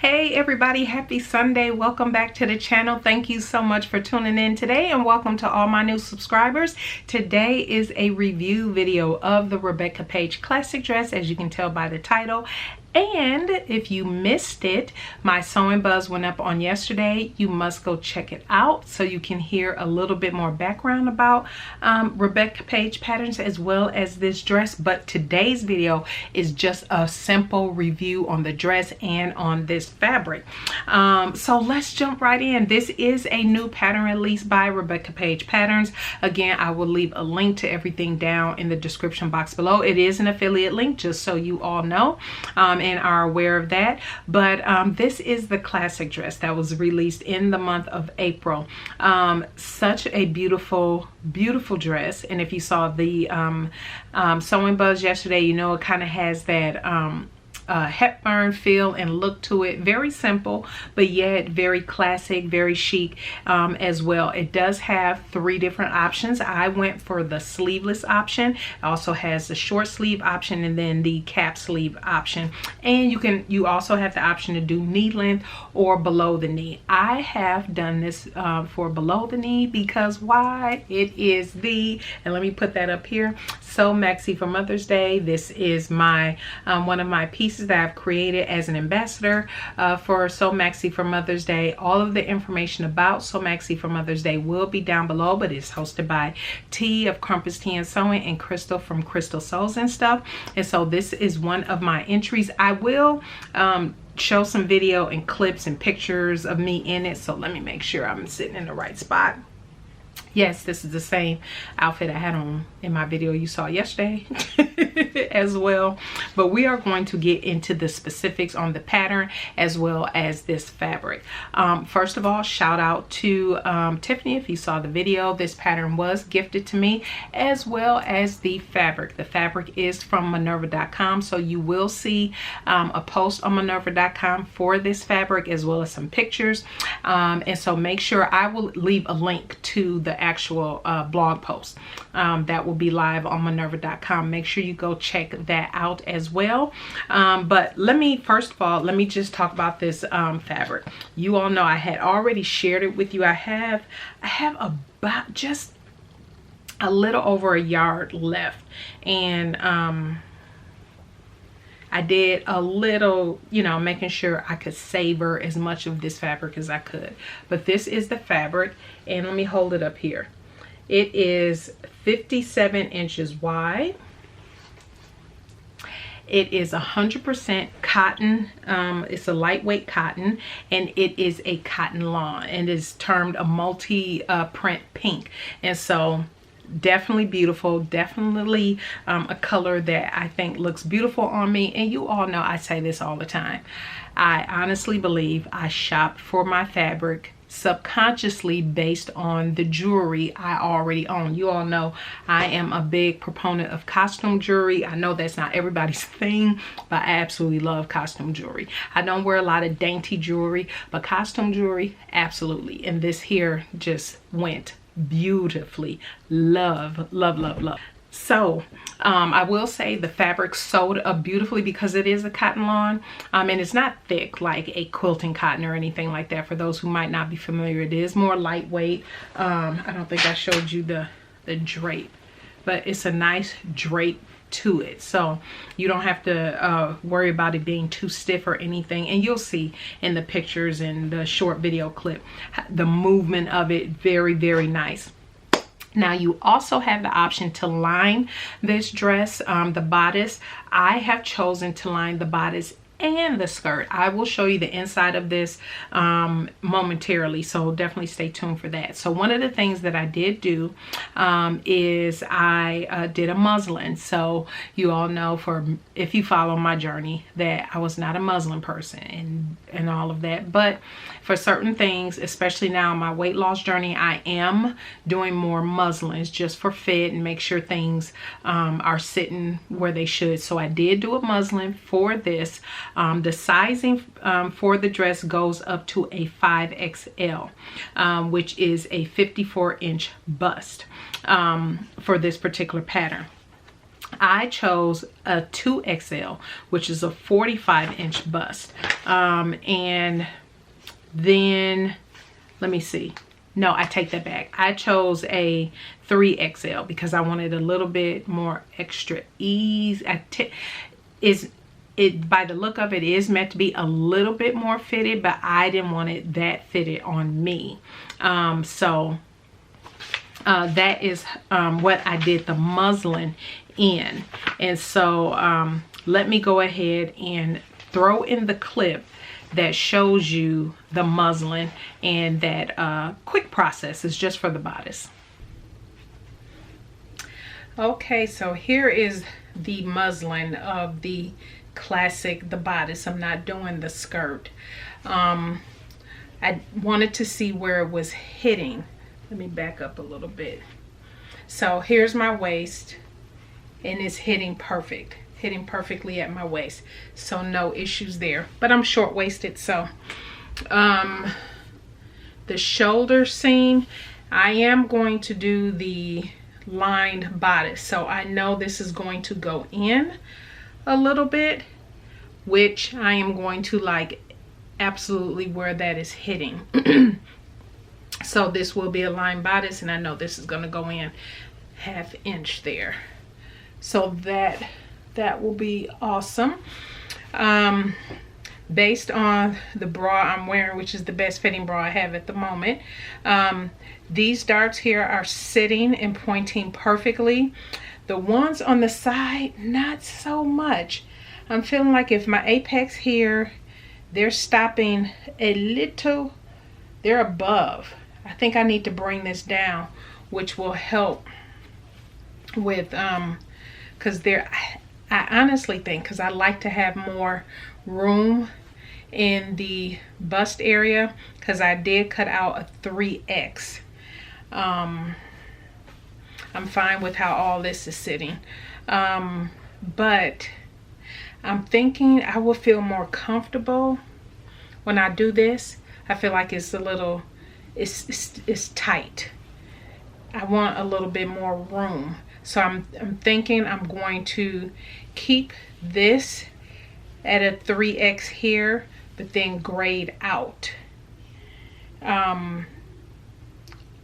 Hey everybody, happy Sunday. Welcome back to the channel. Thank you so much for tuning in today, and welcome to all my new subscribers. Today is a review video of the Rebecca Page classic dress, as you can tell by the title. And if you missed it, my sewing buzz went up on yesterday. You must go check it out so you can hear a little bit more background about Rebecca Page patterns as well as this dress. But today's video is just a simple review on the dress and on this fabric. So let's jump right in. This is a new pattern released by Rebecca Page Patterns. Again, I will leave a link to everything down in the description box below. It is an affiliate link, just so you all know. And are aware of that. But this is the classic dress that was released in the month of April. Such a beautiful dress, and if you saw the sewing buzz yesterday, you know it kind of has that Hepburn feel and look to it. Very simple, but yet very classic, very chic as well. It does have 3 different options. I went for the sleeveless option. It also has the short sleeve option and then the cap sleeve option. And you also have the option to do knee length or below the knee. I have done this for below the knee because why? It is and let me put that up here, So Maxi for Mother's Day. This is my one of my pieces that I've created as an ambassador for So Maxi for Mother's Day. All of the information about So Maxi for Mother's Day will be down below, but it's hosted by T of Crumpets Tea and Sewing and Crystal from Crystal Sews and Stuff. And so this is one of my entries. I will show some video and clips and pictures of me in it, so let me make sure I'm sitting in the right spot. Yes, this is the same outfit I had on in my video you saw yesterday as well. But we are going to get into the specifics on the pattern as well as this fabric. First of all, shout out to Tiffany. If you saw the video, this pattern was gifted to me, as well as the fabric. The fabric is from Minerva.com, so you will see a post on Minerva.com for this fabric as well as some pictures. And so make sure I will leave a link to the actual blog post that will be live on Minerva.com. Make sure you go check that out as well. But first of all, let me just talk about this fabric. You all know I had already shared it with you. I have about just a little over a yard left, and I did a little, making sure I could savor as much of this fabric as I could. But this is the fabric, and let me hold it up here. It is 57 inches wide. It is 100% cotton. It's a lightweight cotton, and it is a cotton lawn, and is termed a multi-print pink. And so definitely beautiful, definitely a color that I think looks beautiful on me. And you all know I say this all the time. I honestly believe I shop for my fabric subconsciously based on the jewelry I already own. You all know I am a big proponent of costume jewelry. I know that's not everybody's thing, but I absolutely love costume jewelry. I don't wear a lot of dainty jewelry, but costume jewelry, absolutely. And this here just went beautifully. Love. So I will say the fabric sewed up beautifully because it is a cotton lawn, and it's not thick like a quilting cotton or anything like that. For those who might not be familiar, it is more lightweight. I don't think I showed you the drape, but it's a nice drape to it, so you don't have to worry about it being too stiff or anything. And you'll see in the pictures and the short video clip the movement of it. Very nice. Now you also have the option to line this dress, the bodice. I have chosen to line the bodice and the skirt. I will show you the inside of this momentarily, so definitely stay tuned for that. So one of the things that I did do is I did a muslin. So you all know, if you follow my journey, that I was not a muslin person and all of that, but for certain things, especially now on my weight loss journey, I am doing more muslins just for fit and make sure things are sitting where they should. So I did do a muslin for this. The sizing for the dress goes up to a 5XL, which is a 54-inch bust for this particular pattern. I chose a 2XL, which is a 45-inch bust. And then, let me see. No, I take that back. I chose a 3XL because I wanted a little bit more extra ease. By the look of it, is meant to be a little bit more fitted, but I didn't want it that fitted on me. That is what I did the muslin in. And so let me go ahead and throw in the clip that shows you the muslin, and that quick process is just for the bodice. Okay, so here is the muslin of the classic, the bodice. I'm not doing the skirt. I wanted to see where it was hitting. Let me back up a little bit. So here's my waist, and it's hitting perfectly at my waist, so no issues there. But I'm short-waisted, so the shoulder seam, I am going to do the lined bodice, so I know this is going to go in a little bit, which I am going to like absolutely where that is hitting. So this will be a lined bodice, and I know this is going to go in 1/2 inch there, so that will be awesome. Based on the bra I'm wearing, which is the best fitting bra I have at the moment, these darts here are sitting and pointing perfectly. The ones on the side, not so much. I'm feeling like if my apex here, they're stopping a little, they're above. I think I need to bring this down, which will help with because I honestly think, because I like to have more room in the bust area, because I did cut out a 3X. I'm fine with how all this is sitting, but I'm thinking I will feel more comfortable when I do this. I feel like it's a little, it's tight. I want a little bit more room. So I'm thinking I'm going to keep this at a 3X here, but then grade out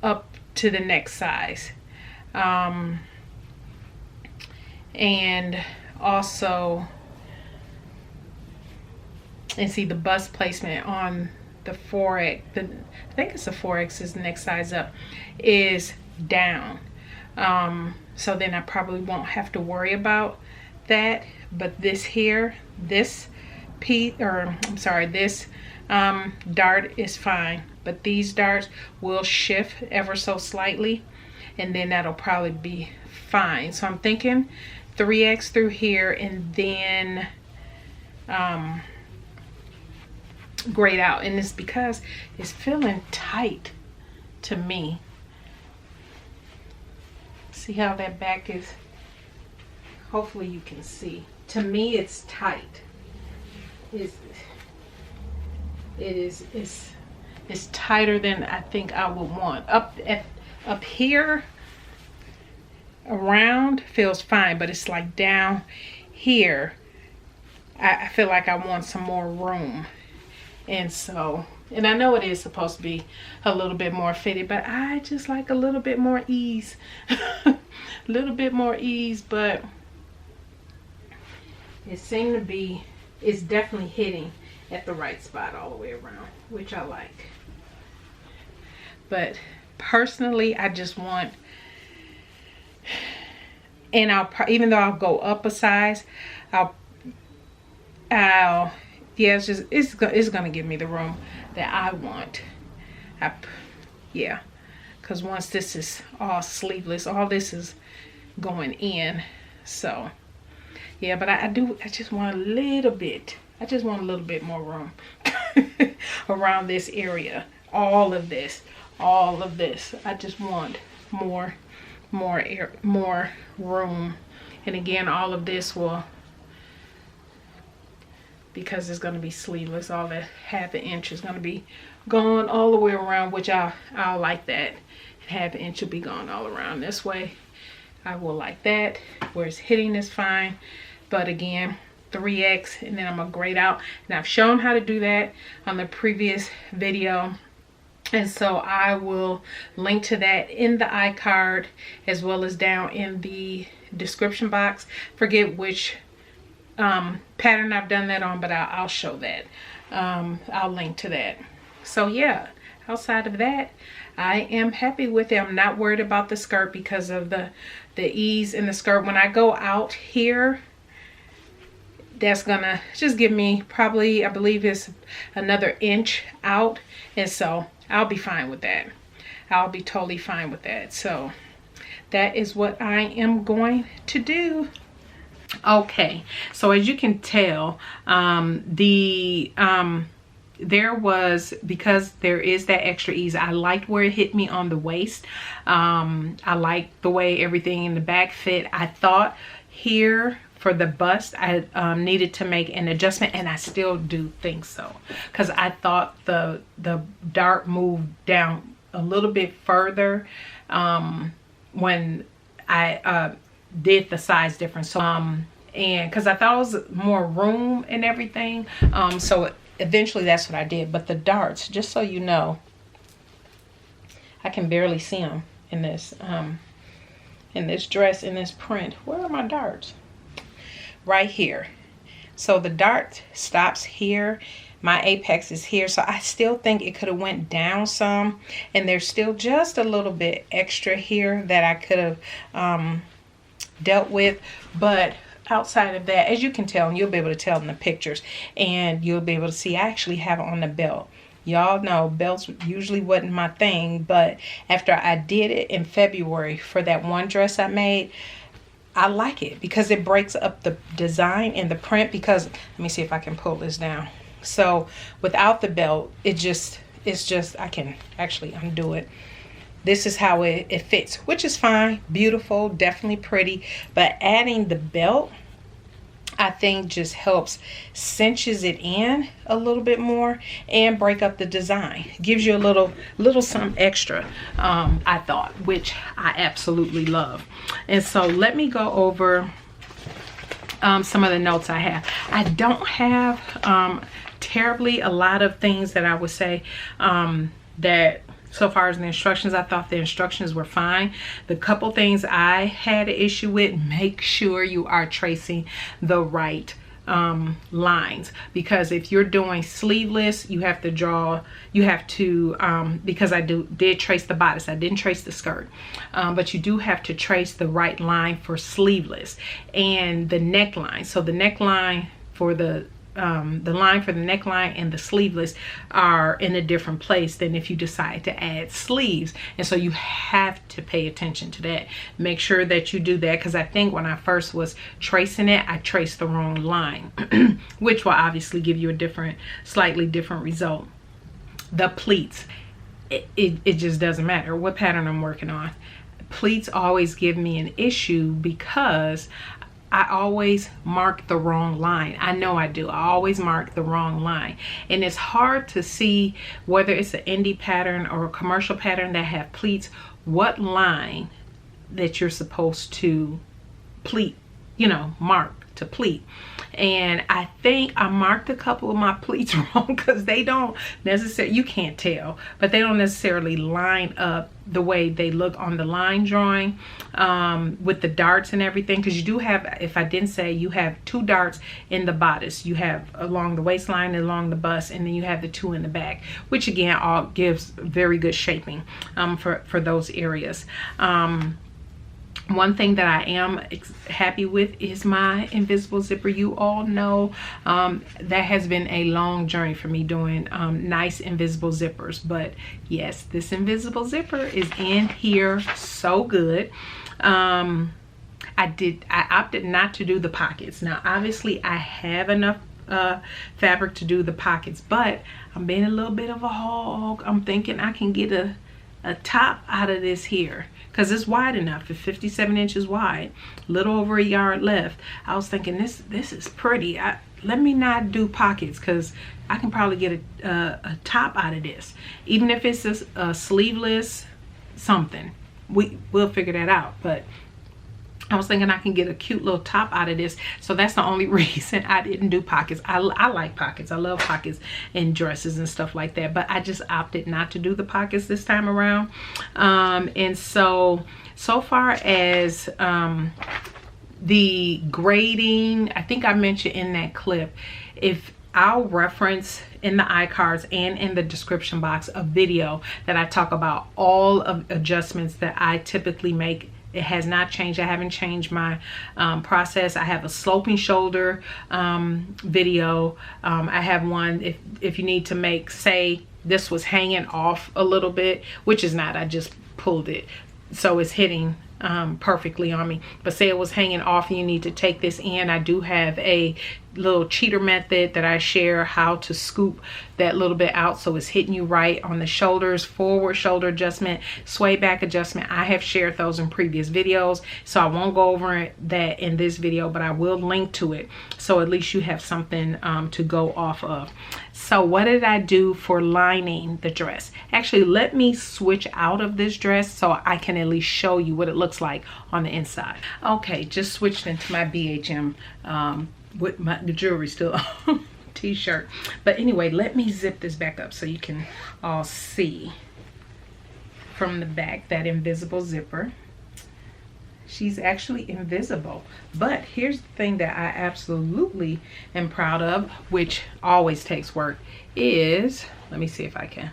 up to the next size. And also, and see the bust placement on the 4X, I think it's a 4X is the next size up, is down. So then I probably won't have to worry about that. But this here, this piece, or I'm sorry, this dart is fine. But these darts will shift ever so slightly, and then that'll probably be fine. So I'm thinking 3X through here, and then grade out. And it's because it's feeling tight to me. See how that back is? Hopefully you can see. To me, it's tight. It's tighter than I think I would want. Up here around feels fine, but it's like down here, I feel like I want some more room. And so, and I know it is supposed to be a little bit more fitted, but I just like a little bit more ease. A little bit more ease, but it seemed to be, it's definitely hitting at the right spot all the way around, which I like. But personally, I just want, and even though I'll go up a size, yeah, it's gonna give me the room that I want. Yeah, because once this is all sleeveless, all this is going in. So yeah, but I just want a little bit. I just want a little bit more room around this area. All of this. I just want more room. And again, all of this will, because it's going to be sleeveless, all that 1/2 inch is going to be going all the way around, which I'll like that. 1/2 inch will be going all around this way. I will like that. Where it's hitting is fine, but again, 3X, and then I'm gonna grade out. And I've shown how to do that on the previous video, and so I will link to that in the iCard as well as down in the description box. Forget which pattern I've done that on, but I'll show that. I'll link to that. So yeah, outside of that, I am happy with it. I'm not worried about the skirt because of the ease in the skirt. When I go out here, that's gonna just give me probably, I believe it's another inch out, and so I'll be fine with that. I'll be totally fine with that. So that is what I am going to do. Okay, so as you can tell, there was, because there is that extra ease, I liked where it hit me on the waist. I liked the way everything in the back fit. I thought here for the bust I needed to make an adjustment, and I still do think so, because I thought the dart moved down a little bit further when I did the size difference. So and because I thought it was more room and everything, so eventually that's what I did. But the darts, just so you know, I can barely see them in this dress, in this print. Where are my darts? Right here. So the dart stops here, my apex is here, so I still think it could have went down some, and there's still just a little bit extra here that I could have dealt with. But outside of that, as you can tell, and you'll be able to tell in the pictures, and you'll be able to see, I actually have it on the belt. Y'all know belts usually wasn't my thing, but after I did it in February for that one dress I made, I like it because it breaks up the design and the print. Because let me see if I can pull this down. So without the belt, it's just I can actually undo it. This is how it fits, which is fine, beautiful, definitely pretty. But adding the belt, I think, just helps cinches it in a little bit more and break up the design. Gives you a little something extra, I thought, which I absolutely love. And so let me go over some of the notes I have. I don't have terribly a lot of things that I would say that, so far as the instructions, I thought the instructions were fine. The couple things I had an issue with: make sure you are tracing the right lines, because if you're doing sleeveless, you have to draw, you have to because I did trace the bodice, I didn't trace the skirt, but you do have to trace the right line for sleeveless, and the neckline. So the neckline for the line for the neckline and the sleeveless are in a different place than if you decide to add sleeves, and so you have to pay attention to that. Make sure that you do that, because I think when I first was tracing it, I traced the wrong line, which will obviously give you a slightly different result. The pleats, it just doesn't matter what pattern I'm working on. Pleats always give me an issue because I always mark the wrong line. I know I do. I always mark the wrong line. And it's hard to see whether it's an indie pattern or a commercial pattern that have pleats, what line that you're supposed to pleat, you know, mark to pleat. And I think I marked a couple of my pleats wrong, because they don't necessarily, you can't tell, but they don't necessarily line up the way they look on the line drawing with the darts and everything. Because you do have, if I didn't say, you have 2 darts in the bodice. You have along the waistline and along the bust, and then you have the 2 in the back, which again all gives very good shaping for those areas. One thing that I am happy with is my invisible zipper. You all know that has been a long journey for me doing nice invisible zippers. But yes, this invisible zipper is in here so good. I opted not to do the pockets. Now, obviously, I have enough fabric to do the pockets, but I'm being a little bit of a hog. I'm thinking I can get a top out of this here, because it's wide enough. It's 57 inches wide, little over a yard left. I was thinking this is pretty. Let me not do pockets, because I can probably get a top out of this, even if it's a sleeveless something. We'll figure that out. But I was thinking I can get a cute little top out of this. So that's the only reason I didn't do pockets. I like pockets. I love pockets in dresses and stuff like that. But I just opted not to do the pockets this time around. And so far as the grading, I think I mentioned in that clip, if I'll reference in the iCards and in the description box a video that I talk about all of adjustments that I typically make. It has not changed. I haven't changed my process. I have a sloping shoulder video. I have one if you need to make, say this was hanging off a little bit, which is not, I just pulled it so it's hitting perfectly on me. But say it was hanging off and you need to take this in, I do have a little cheater method that I share how to scoop that little bit out so it's hitting you right on the shoulders. Forward shoulder adjustment, sway back adjustment. I have shared those in previous videos, so I won't go over that in this video, but I will link to it so at least you have something to go off of. So what did I do for lining the dress? Actually, let me switch out of this dress so I can at least show you what it looks like on the inside. Okay, just switched into my BHM with the jewelry still on, t-shirt. But anyway, let me zip this back up so you can all see from the back that invisible zipper. She's actually invisible. But here's the thing that I absolutely am proud of, which always takes work, is, let me see if I can,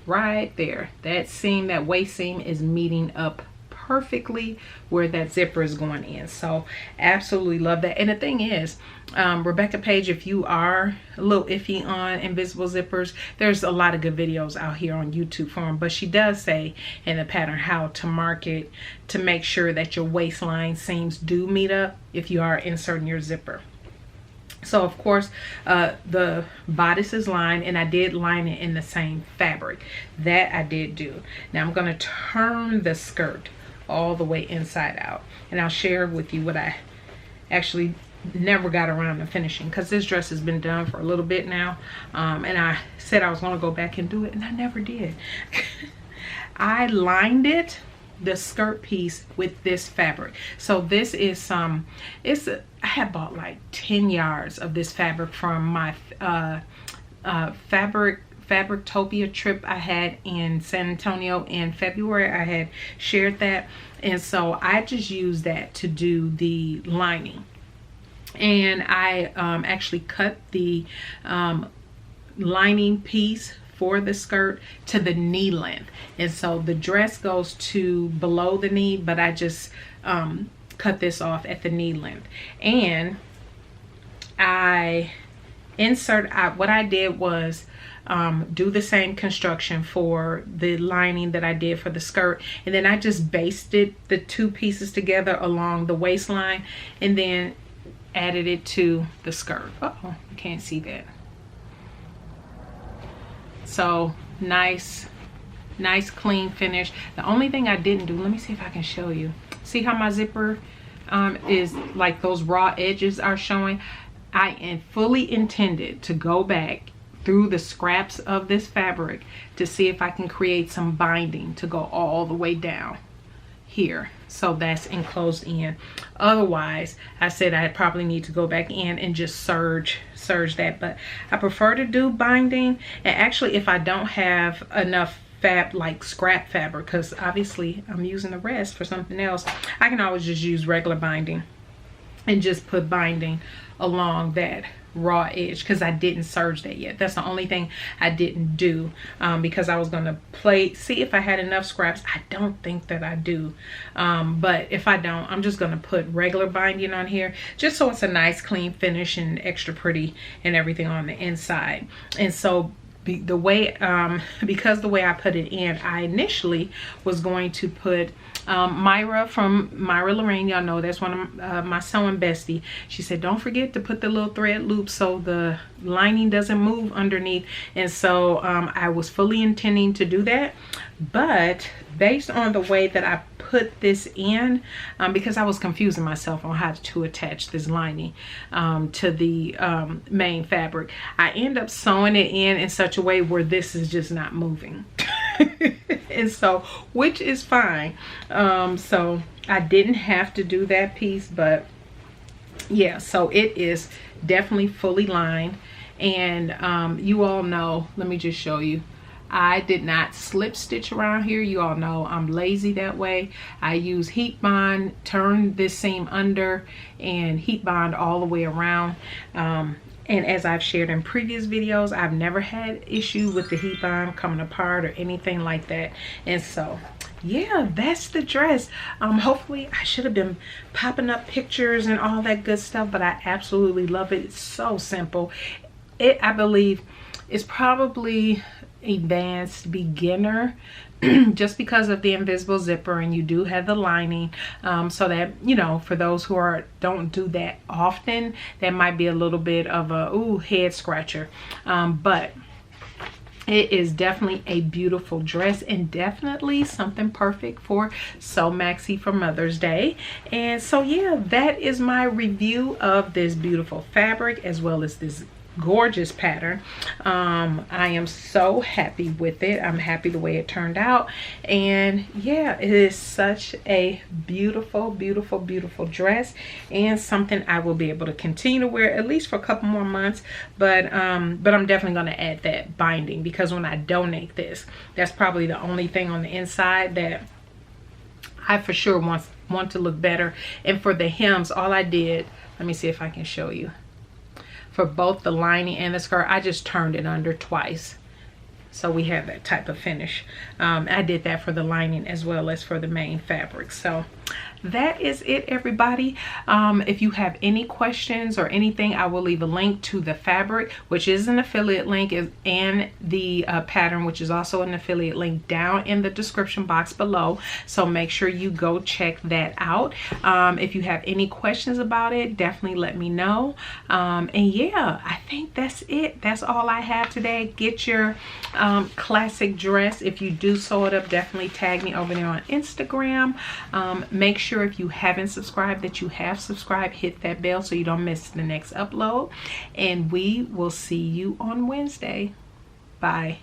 right there, that seam, that waist seam is meeting up perfectly where that zipper is going in. So absolutely love that. And the thing is, Rebecca Page, if you are a little iffy on invisible zippers, there's a lot of good videos out here on YouTube for them, but she does say in the pattern how to mark it to make sure that your waistline seams do meet up if you are inserting your zipper. So of course, the bodice is lined, and I did line it in the same fabric. That I did do. Now I'm going to turn the skirt all the way inside out, and I'll share with you what I actually never got around to finishing, because this dress has been done for a little bit now, and I said I was going to go back and do it, and I never did. I lined it, the skirt piece, with this fabric. So this is I had bought like 10 yards of this fabric from my Fabrictopia trip I had in San Antonio in February. I had shared that, and so I just used that to do the lining. And I actually cut the lining piece for the skirt to the knee length, and so the dress goes to below the knee, but I just cut this off at the knee length. And I what I did was do the same construction for the lining that I did for the skirt, and then I just basted the two pieces together along the waistline and then added it to the skirt. Uh-oh, you can't see that. So nice clean finish. The only thing I didn't do, let me see if I can show you. See how my zipper is like those raw edges are showing? I fully intended to go back through the scraps of this fabric to see if I can create some binding to go all the way down here, so that's enclosed in. Otherwise, I said I'd probably need to go back in and just serge that, but I prefer to do binding. And actually, if I don't have enough like scrap fabric, because obviously I'm using the rest for something else, I can always just use regular binding and just put binding along that raw edge, because I didn't serge that yet. That's the only thing I didn't do, because I was going to see if I had enough scraps. I don't think that I do, but if I don't, I'm just going to put regular binding on here just so it's a nice clean finish and extra pretty and everything on the inside. And so because the way I put it in, I initially was going to put Myra from Myra Lorraine, y'all know that's one of my sewing bestie. She said don't forget to put the little thread loop so the lining doesn't move underneath. And so I was fully intending to do that, but based on the way that I put this in, because I was confusing myself on how to attach this lining to the main fabric, I end up sewing it in such a way where this is just not moving. And so, which is fine. So I didn't have to do that piece, but yeah, so it is definitely fully lined. And you all know, let me just show you, I did not slip stitch around here. You all know I'm lazy that way. I use heat bond, turn this seam under, and heat bond all the way around. And as I've shared in previous videos, I've never had issue with the heat bond coming apart or anything like that. And so yeah, that's the dress. Hopefully, I should have been popping up pictures and all that good stuff, but I absolutely love it. It's so simple. I believe it's probably advanced beginner, just because of the invisible zipper, and you do have the lining, so that, you know, for those who don't do that often, that might be a little bit of a head scratcher, but it is definitely a beautiful dress, and definitely something perfect for Sew Maxi for Mother's Day. And so yeah, that is my review of this beautiful fabric as well as this gorgeous pattern. I am so happy with it. I'm happy the way it turned out. And yeah, it is such a beautiful, beautiful, beautiful dress, and something I will be able to continue to wear at least for a couple more months. But I'm definitely going to add that binding, because when I donate this, that's probably the only thing on the inside that I for sure want to look better. And for the hems, all I did, let me see if I can show you. For both the lining and the skirt, I just turned it under twice, so we have that type of finish. I did that for the lining as well as for the main fabric. So that is it, everybody. If you have any questions or anything, I will leave a link to the fabric, which is an affiliate link, and the pattern, which is also an affiliate link, down in the description box below. So make sure you go check that out. If you have any questions about it, definitely let me know. And yeah, I think that's it. That's all I have today. Get your classic dress. If you do sew it up, definitely tag me over there on Instagram. Make sure if you haven't subscribed that you have subscribed, hit that bell so you don't miss the next upload, and we will see you on Wednesday. Bye.